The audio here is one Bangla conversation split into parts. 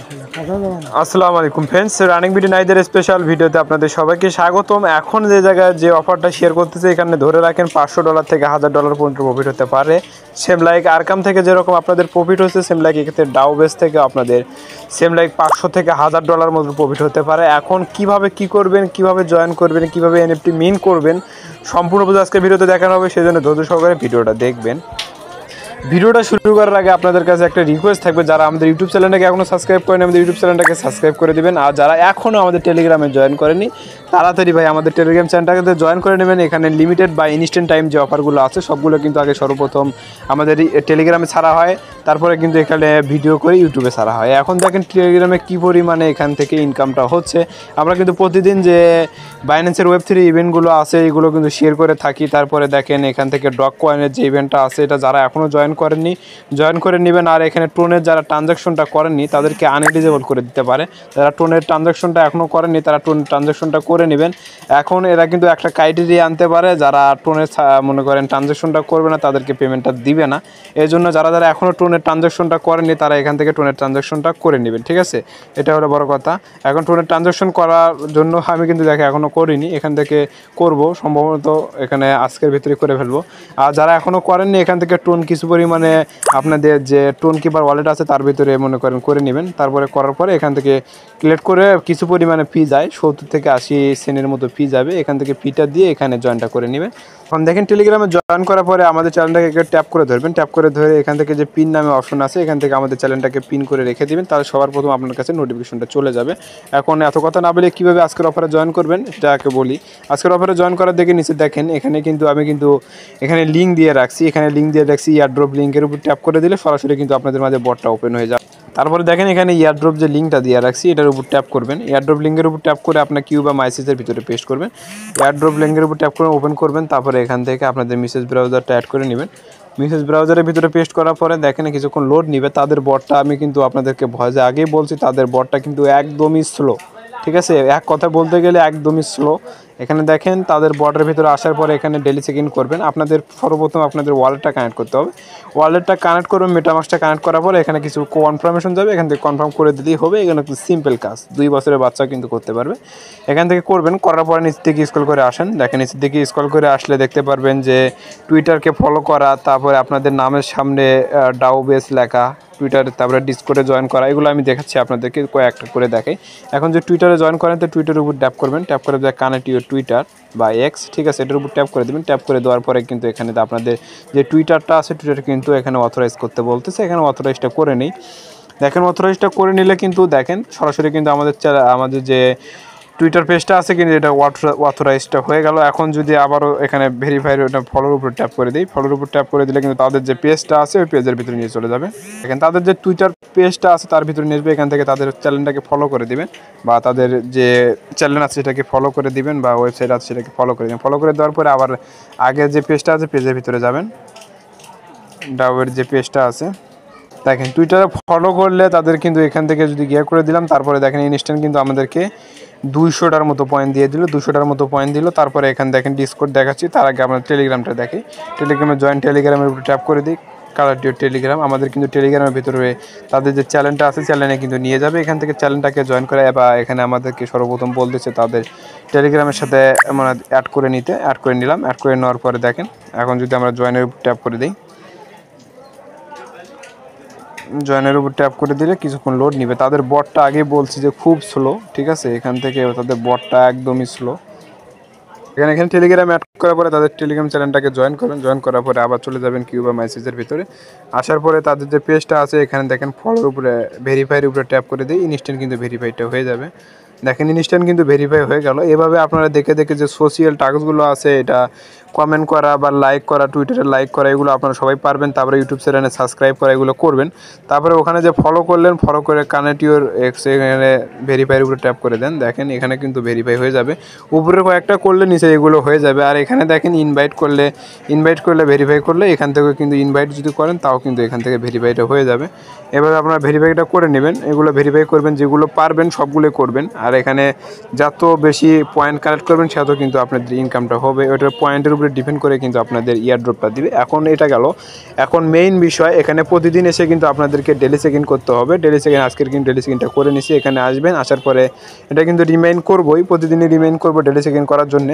আসসালামু আলাইকুম फ्रेंड्स রানিং ভিডিও নাইদের স্পেশাল ভিডিওতে আপনাদের সবাইকে স্বাগতম। এখন যে জায়গায় যে অফারটা শেয়ার করতেছে এখানে ধরে রাখেন $500 থেকে $1000 পর্যন্ত প্রফিট হতে পারে। সেম লাইক আরকাম থেকে যেরকম আপনাদের প্রফিট হচ্ছে সেম লাইক এক্ষেত্রে ডাউবেস থেকে আপনাদের সেম লাইক $500 থেকে $1000 মতো প্রফিট হতে পারে। এখন কিভাবে কি করবেন, কিভাবে জয়েন করবেন, কিভাবে এনএফটি মিন করবেন সম্পূর্ণ বুঝে আজকে ভিডিওতে দেখানো হবে, সেজন্য ধৈর্য সহকারে ভিডিওটা দেখবেন। ভিডিওটা শুরু করার আগে আপনাদের কাছে একটা রিকোয়েস্ট থাকবে, যারা আমাদের ইউটিউব চ্যানেলটাকে এখনও সাবস্ক্রাইব করেন আমাদের ইউটিউব চ্যানেলটাকে সাবস্ক্রাইব করে দেবেন। আর যারা এখনও আমাদের টেলিগ্রামে জয়েন করেনি তাড়াতাড়ি ভাই আমাদের টেলিগ্রাম চ্যানেলটাকে জয়েন করে নেবেন। এখানে লিমিটেড বা ইনস্ট্যান্ট টাইম যে অফারগুলো আছে সবগুলো কিন্তু আগে সর্বপ্রথম আমাদের টেলিগ্রামে ছাড়া হয়, তারপরে কিন্তু এখানে ভিডিও করে ইউটিউবে ছাড়া হয়। এখন দেখেন টেলিগ্রামে কী পরিমাণে এখান থেকে ইনকামটা হচ্ছে। আমরা কিন্তু প্রতিদিন যে বাইন্যান্সের Web3 ইভেন্টগুলো আছে এগুলো কিন্তু শেয়ার করে থাকি। তারপরে দেখেন এখান থেকে ডগ কয়েনের যে ইভেন্টটা আছে এটা যারা এখনও জয়েন করেননি জয়েন করে নেবেন। আর এখানে টোনের যারা ট্রানজ্যাকশনটা করেননি তাদেরকে আনএলিজেবল করে দিতে পারে। যারা টোনের ট্রানজ্যাকশনটা এখনও করেননি তারা টোনের ট্রানজ্যাকশনটা করে নেবেন। এখন এরা কিন্তু একটা ক্রাইটেরিয়া আনতে পারে, যারা টোনের মনে করেন ট্রানজ্যাকশনটা করবে না তাদেরকে পেমেন্টটা দিবে না। এই জন্য যারা যারা এখনও টোনের ট্রানজ্যাকশনটা করেননি তারা এখান থেকে টোনের ট্রানজ্যাকশনটা করে নেবেন, ঠিক আছে? এটা হলো বড় কথা। এখন টোনের ট্রানজ্যাকশন করার জন্য আমি কিন্তু দেখে এখনও করিনি, এখান থেকে করব সম্ভবত এখানে আজকের ভিতরে করে ফেলবো। আর যারা এখনও করেননি এখান থেকে টোন কিছু পরিমাণে আপনাদের যে টোন কিপার ওয়ালেট আছে তার ভিতরে মনে করেন করে নেবেন। তারপরে করার পরে এখান থেকে কালেক্ট করে কিছু পরিমাণে ফি যায়, 70 থেকে 80 সেন্টের মতো ফি যাবে। এখান থেকে ফিটা দিয়ে এখানে জয়েনটা করে নেবেন। এখন দেখেন টেলিগ্রামে জয়েন করার পরে আমাদের চ্যানেলটাকে ট্যাপ করে ধরবেন, ট্যাপ করে ধরে এখান থেকে যে পিন নামে অপশন আছে এখান থেকে আমাদের চ্যানেলটাকে পিন করে রেখে দিবেন, তাহলে সবার প্রথম আপনার কাছে নোটিফিকেশনটা চলে যাবে। এখন এত কথা না বলে কীভাবে আজকের অফারে জয়েন করবেন এটাকে বলি। আজকের অফারে জয়েন করার দিকে নিচে দেখেন এখানে কিন্তু আমি কিন্তু এখানে লিঙ্ক দিয়ে রাখছি, এখানে লিঙ্ক দিয়ে রাখছি ইয়ারড্রপ লিঙ্কের উপর ট্যাপ করে দিলে সরাসরি কিন্তু আপনাদের মাঝে বটটা ওপেন হয়ে যাবে। তারপরে দেখেন এখানে ইয়ারড্রপ যে লিঙ্কটা দিয়ে রাখছি এটার উপর ট্যাপ করবেন। ইয়ারড্রপ লিঙ্কের উপর ট্যাপ করে আপনার কিউ বা মাইসেজের ভিতরে পেস্ট করবেন। ইয়ারড্রপ লিঙ্কের উপর ট্যাপ করে ওপেন করবেন। তারপরে এখান থেকে আপনাদের মেসেজ ব্রাউজারটা অ্যাড করে নেবেন। মেসেজ ব্রাউজারের ভিতরে পেস্ট করার পরে দেখেন কিছুক্ষণ লোড নিবে। তাদের বটটা আমি কিন্তু আপনাদেরকে ভয়েসে আগেই বলছি, তাদের বটটা কিন্তু একদমই স্লো, ঠিক আছে? এক কথা বলতে গেলে একদমই স্লো। এখানে দেখেন তাদের বটের ভিতরে আসার পরে এখানে ডেলি চেক ইন করবেন। আপনাদের সর্বপ্রথম আপনাদের ওয়ালেটটা কানেক্ট করতে হবে। ওয়ালেটটা কানেক্ট করবেন, মেটামাস্কটা কানেক্ট করার পরে এখানে কিছু কনফার্মেশন যাবে, এখান থেকে কনফার্ম করে দিলেই হবে। এখানে একটু সিম্পল কাজ, 2 বছরের বাচ্চা কিন্তু করতে পারবে। এখান থেকে করবেন, করার পরে নিচ থেকে স্ক্রল করে আসেন। দেখেন নিচের দিকে স্ক্রল করে আসলে দেখতে পারবেন যে টুইটারকে ফলো করা, তারপরে আপনাদের নামের সামনে ডাউবেস লেখা, টুইটারে তারপরে ডিসকর্ডে জয়েন করা, এগুলো আমি দেখাচ্ছি আপনাদেরকে কয়েকটা করে দেখাই। এখন যে টুইটারে জয়েন করেন তো টুইটারের উপর ট্যাপ করবেন, ট্যাপ করে কানেক্ট ইউর টুইটার বা এক্স, ঠিক আছে? এটার উপর ট্যাপ করে দেবেন। ট্যাপ করে দেওয়ার পরে কিন্তু এখানে আপনাদের যে টুইটারটা আছে টুইটার কিন্তু এখানে অথরাইজ করতে বলতেছে, এখানে অথরাইজটা করে নেই। দেখেন অথরাইজটা করে নিলে কিন্তু দেখেন সরাসরি কিন্তু আমাদের যে টুইটার পেজটা আছে কিন্তু এটা অথরাইজটা হয়ে গেল। এখন যদি আবারও এখানে ভেরিফাই ওটা ফলোর উপর ট্যাপ করে দিই, ফলোর উপর ট্যাপ করে দিলে কিন্তু তাদের যে পেজটা আছে ওই পেজের ভিতরে নিয়ে চলে যাবে। এখানে তাদের যে টুইটার পেজটা আছে তার ভিতরে নিয়ে আসবে। এখান থেকে তাদের চ্যানেলটাকে ফলো করে দিবেন বা তাদের যে চ্যানেল আছে সেটাকে ফলো করে দিবেন বা ওয়েবসাইট আছে সেটাকে ফলো করে দিবেন। ফলো করে দেওয়ার পরে আবার আগের যে পেজটা আছে পেজের ভিতরে যাবেন, ডাউয়ের যে পেজটা আছে দেখেন টুইটারে ফলো করলে তাদের কিন্তু এখান থেকে যদি গিয়ে করে দিলাম, তারপরে দেখেন ইনস্ট্যান্ট কিন্তু আমাদেরকে 200টার মতো পয়েন্ট দিয়ে দিল, 200টার মতো পয়েন্ট দিল। তারপরে এখানে দেখেন ডিসকর্ড দেখাচ্ছি, তার আগে আমরা টেলিগ্রামটা দেখি। টেলিগ্রামে জয়েন টেলিগ্রামের উপরে ট্যাপ করে দিই, কালারটিও টেলিগ্রাম। আমাদের কিন্তু টেলিগ্রামের ভিতরে তাদের যে চ্যানেলটা আছে চ্যানেলে কিন্তু নিয়ে যাবে। এখান থেকে চ্যানেলটাকে জয়েন করে বা এখানে আমাদেরকে সর্বপ্রথম বলতেছে তাদের টেলিগ্রামের সাথে মানে অ্যাড করে নিতে, অ্যাড করে নিলাম। অ্যাড করে নেওয়ার পরে দেখেন এখন যদি আমরা জয়েনের উপর ট্যাপ করে দিই, জয়েনের উপর ট্যাপ করে দিলে কিছুক্ষণ লোড নিবে। তাদের বটটা আগে বলছি যে খুব স্লো, ঠিক আছে? এখান থেকে তাদের বটটা একদমই স্লো। এখানে টেলিগ্রাম অ্যাড করার পরে তাদের টেলিগ্রাম চ্যানেলটাকে জয়েন করবেন। জয়েন করার পরে আবার চলে যাবেন কিউ বা মেসেজের ভিতরে। আসার পরে তাদের যে পেজটা আছে এখানে দেখেন ফলোর উপরে ভেরিফাইয়ের উপরে ট্যাপ করে দিই, ইনস্ট্যান্ট কিন্তু ভেরিফাইটা হয়ে যাবে। দেখেন ইনস্ট্যান্ট কিন্তু ভেরিফাই হয়ে গেল। এভাবে আপনারা দেখে দেখে যে সোশিয়াল টাস্কগুলো আছে এটা কমেন্ট করা বা লাইক করা, টুইটারে লাইক করা, এগুলো আপনারা সবাই পারবেন। তারপরে ইউটিউব চ্যানেলে সাবস্ক্রাইব করা, এগুলো করবেন। তারপরে ওখানে যে ফলো করলেন, ফলো করে কানেক্ট ইউর এক্স এখানে ভেরিফাইয়ের উপরে ট্যাপ করে দেন। দেখেন এখানে কিন্তু ভেরিফাই হয়ে যাবে। উপরে কয়েকটা করলে নিচে এগুলো হয়ে যাবে। আর এখানে দেখেন ইনভাইট করলে ভেরিফাই করলে এখান থেকে কিন্তু ইনভাইট যদি করেন তাও কিন্তু এখান থেকে ভেরিফাইটা হয়ে যাবে। এভাবে আপনারা ভেরিফাইটা করে নেবেন। এগুলো ভেরিফাই করবেন, যেগুলো পারবেন সবগুলো করবেন। আর এখানে যত বেশি পয়েন্ট কালেক্ট করবেন তত কিন্তু আপনাদের ইনকামটা হবে। ওটার পয়েন্টের উপরে ডিপেন্ড করে কিন্তু আপনাদের ইয়ারড্রপটা দিবে। এখন এটা গেল, এখন মেইন বিষয় এখানে প্রতিদিন এসে কিন্তু আপনাদেরকে ডেলি চেক ইন করতে হবে। ডেলি চেক ইন আজকের কিন্তু ডেলি চেক ইনটা করে নিছি। এখানে আসবেন, আসার পরে এটা কিন্তু রিমাইন্ড করবোই, প্রতিদিনই রিমাইন্ড করবো ডেলি চেক ইন করার জন্য।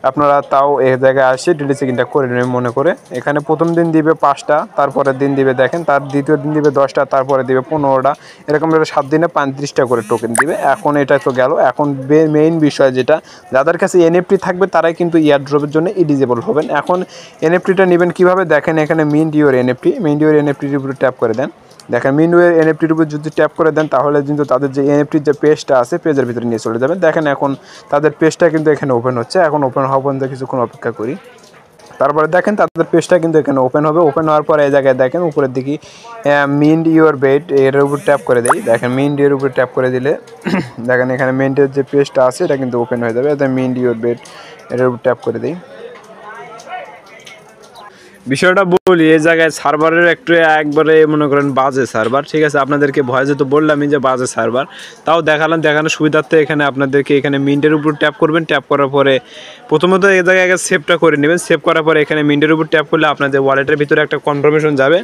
আপনারা তাও এই জায়গায় আসে ডেলি চেক ইনটা করে নেবেন মনে করে। এখানে প্রথম দিন দিবে 5টা, তারপরের দিন দিবে দেখেন, তার দ্বিতীয় দিন দিবে 10টা, তারপরে দিবে 15টা, এরকম 7 দিনে 35টা করে টোকেন দিবে। এখন এটা তো গেল, এখন মেইন বিষয় যেটা, যাদের কাছে এনএফটি থাকবে তারাই কিন্তু ইয়ারড্রপের জন্য এলিজিবল হবেন। এখন এনএফটিটা নেবেন কীভাবে দেখেন, এখানে mint your NFT, mint your এনএফটির উপরে ট্যাপ করে দেন। দেখেন মিন্ট ইউর এনএফটির উপর যদি ট্যাপ করে দেন তাহলে কিন্তু তাদের যে এনএফটির যে পেজটা আছে পেজের ভিতরে নিয়ে চলে যাবেন। দেখেন এখন তাদের পেজটা কিন্তু এখানে ওপেন হচ্ছে। এখন ওপেন হওয়া পর্যন্ত কিছুক্ষণ অপেক্ষা করি। তারপরে দেখেন তাদের পেজটা কিন্তু এখানে ওপেন হবে। ওপেন হওয়ার পরে এই জায়গায় দেখেন উপরের দিকে মিন্ট ইউর বেট এর উপর ট্যাপ করে দেই। দেখেন মিন্ট ইউর উপর ট্যাপ করে দিলে দেখেন এখানে মিন্টের যে পেজটা আছে এটা কিন্তু ওপেন হয়ে যাবে। এটা মিন্ট ইউর বেট এর উপর ট্যাপ করে দিই। বিষয়টা বলি, এই জায়গায় সার্ভারের একবারে মনে করেন বাজে সার্ভার, ঠিক আছে। আপনাদেরকে ভয়েসে তো বললামই যে বাজে সার্ভার, তাও দেখানোর সুবিধার্থে এখানে আপনাদেরকে এখানে মিন্টের উপর ট্যাপ করবেন। ট্যাপ করার পরে প্রথমত এই জায়গায় আগে সেভটা করে নেবেন। সেভ করার পরে এখানে মিন্টের উপর ট্যাপ করলে আপনাদের ওয়ালেটের ভিতরে একটা কনফার্মেশন যাবে।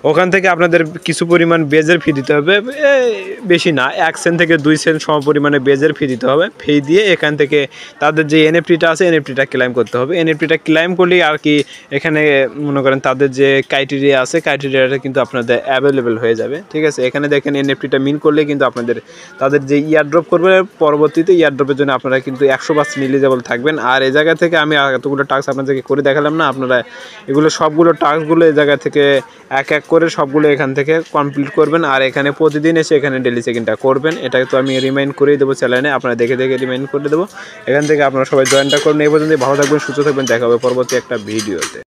ওখান থেকে আপনাদের কিছু পরিমাণ বেজের ফি দিতে হবে, বেশি না, 1 সেন্ট থেকে 2 সেন্ট সম পরিমাণে বেজের ফি দিতে হবে। ফি দিয়ে এখান থেকে তাদের যে এনএফটিটা আছে এনএফটিটা ক্লেম করতে হবে। এনএফটিটা ক্লেম করলেই আর কি এখানে মনে করেন তাদের যে ক্রাইটেরিয়া আছে ক্রাইটেরিয়াটা কিন্তু আপনাদের অ্যাভেলেবেল হয়ে যাবে, ঠিক আছে। এখানে দেখেন এনএফটিটা মিন করলে কিন্তু আপনাদের তাদের যে ইয়ারড্রপ করবে পরবর্তীতে ইয়ারড্রপের জন্য আপনারা কিন্তু 100% এলিজিবল থাকবেন। আর এই জায়গা থেকে আমি এতগুলো টাস্ক আপনাদেরকে করে দেখালাম না, আপনারা এগুলো সবগুলো টাস্কগুলো এই জায়গা থেকে এক এক করে সবগুলো এখান থেকে কমপ্লিট করবেন। আর এখানে প্রতিদিন এসে এখানে ডেলি চেক ইনটা করবেন। এটা তো আমি রিমাইন্ড করেই দেবো চ্যানেলে, আপনারা দেখে রিমাইন্ড করে দেবো। এখান থেকে আপনারা সবাই জয়েনটা করুন। এই পর্যন্ত ভালো থাকবেন, সুস্থ থাকবেন, দেখা হবে পরবর্তী একটা ভিডিওতে।